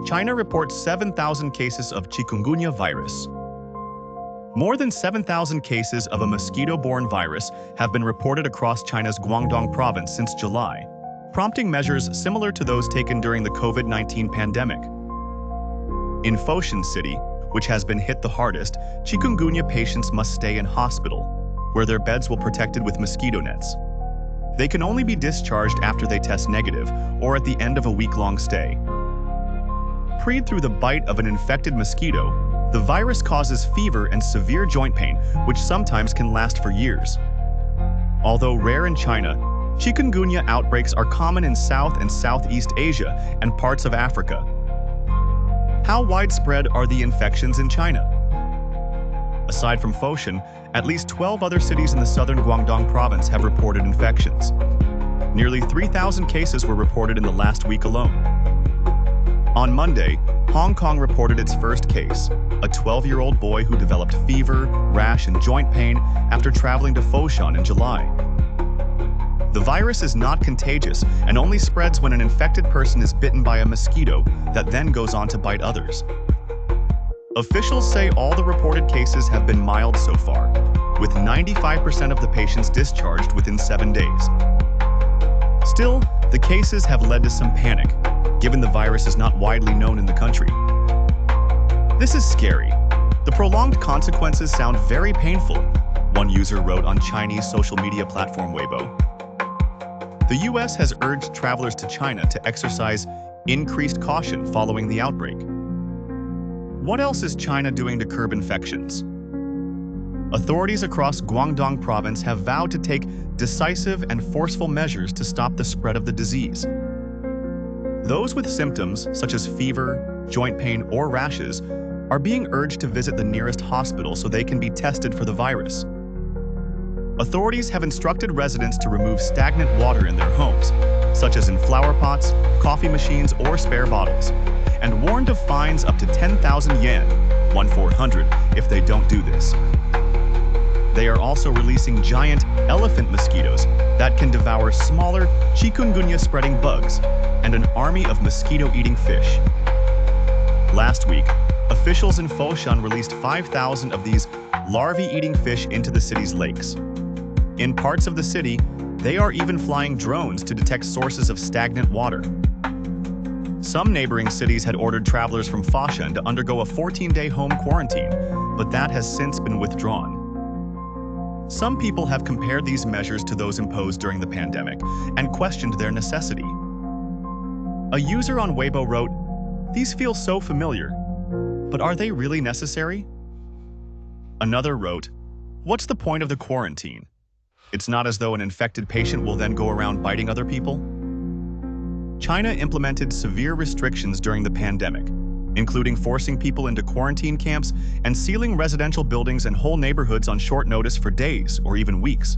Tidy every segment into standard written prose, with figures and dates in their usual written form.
China reports 7,000 cases of Chikungunya virus. More than 7,000 cases of a mosquito-borne virus have been reported across China's Guangdong province since July, prompting measures similar to those taken during the COVID-19 pandemic. In Foshan city, which has been hit the hardest, Chikungunya patients must stay in hospital, where their beds will be protected with mosquito nets. They can only be discharged after they test negative or at the end of a week-long stay. Freed through the bite of an infected mosquito, the virus causes fever and severe joint pain, which sometimes can last for years. Although rare in China, Chikungunya outbreaks are common in South and Southeast Asia and parts of Africa. How widespread are the infections in China? Aside from Foshan, at least 12 other cities in the southern Guangdong province have reported infections. Nearly 3,000 cases were reported in the last week alone. On Monday, Hong Kong reported its first case, a 12-year-old boy who developed fever, rash, and joint pain after traveling to Foshan in July. The virus is not contagious and only spreads when an infected person is bitten by a mosquito that then goes on to bite others. Officials say all the reported cases have been mild so far, with 95% of the patients discharged within 7 days. Still, the cases have led to some panic, given the virus is not widely known in the country. This is scary. The prolonged consequences sound very painful, one user wrote on Chinese social media platform Weibo. The US has urged travelers to China to exercise increased caution following the outbreak. What else is China doing to curb infections? Authorities across Guangdong province have vowed to take decisive and forceful measures to stop the spread of the disease. Those with symptoms such as fever, joint pain, or rashes are being urged to visit the nearest hospital so they can be tested for the virus. Authorities have instructed residents to remove stagnant water in their homes, such as in flower pots, coffee machines, or spare bottles, and warned of fines up to 10,000 yen, 1,400, if they don't do this. They are also releasing giant elephant mosquitoes that can devour smaller chikungunya-spreading bugs and an army of mosquito-eating fish. Last week, officials in Foshan released 5,000 of these larvae-eating fish into the city's lakes. In parts of the city, they are even flying drones to detect sources of stagnant water. Some neighboring cities had ordered travelers from Foshan to undergo a 14-day home quarantine, but that has since been withdrawn. Some people have compared these measures to those imposed during the pandemic and questioned their necessity. A user on Weibo wrote, "These feel so familiar, but are they really necessary?" Another wrote, "What's the point of the quarantine? It's not as though an infected patient will then go around biting other people." China implemented severe restrictions during the pandemic, including forcing people into quarantine camps and sealing residential buildings and whole neighborhoods on short notice for days or even weeks.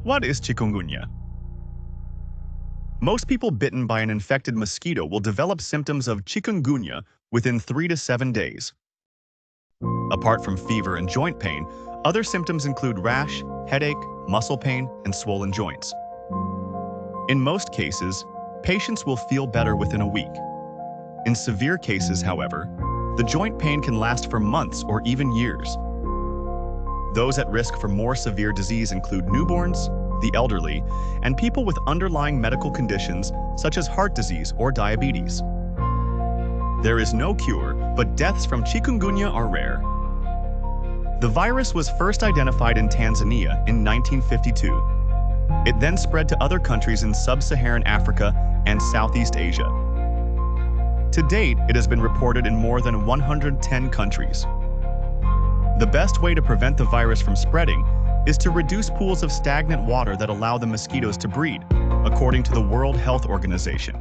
What is chikungunya? Most people bitten by an infected mosquito will develop symptoms of chikungunya within 3 to 7 days. Apart from fever and joint pain, other symptoms include rash, headache, muscle pain, and swollen joints. In most cases, patients will feel better within a week. In severe cases, however, the joint pain can last for months or even years. Those at risk for more severe disease include newborns, the elderly, and people with underlying medical conditions such as heart disease or diabetes. There is no cure, but deaths from chikungunya are rare. The virus was first identified in Tanzania in 1952. It then spread to other countries in sub-Saharan Africa and Southeast Asia. To date, it has been reported in more than 110 countries. The best way to prevent the virus from spreading is to reduce pools of stagnant water that allow the mosquitoes to breed, according to the World Health Organization.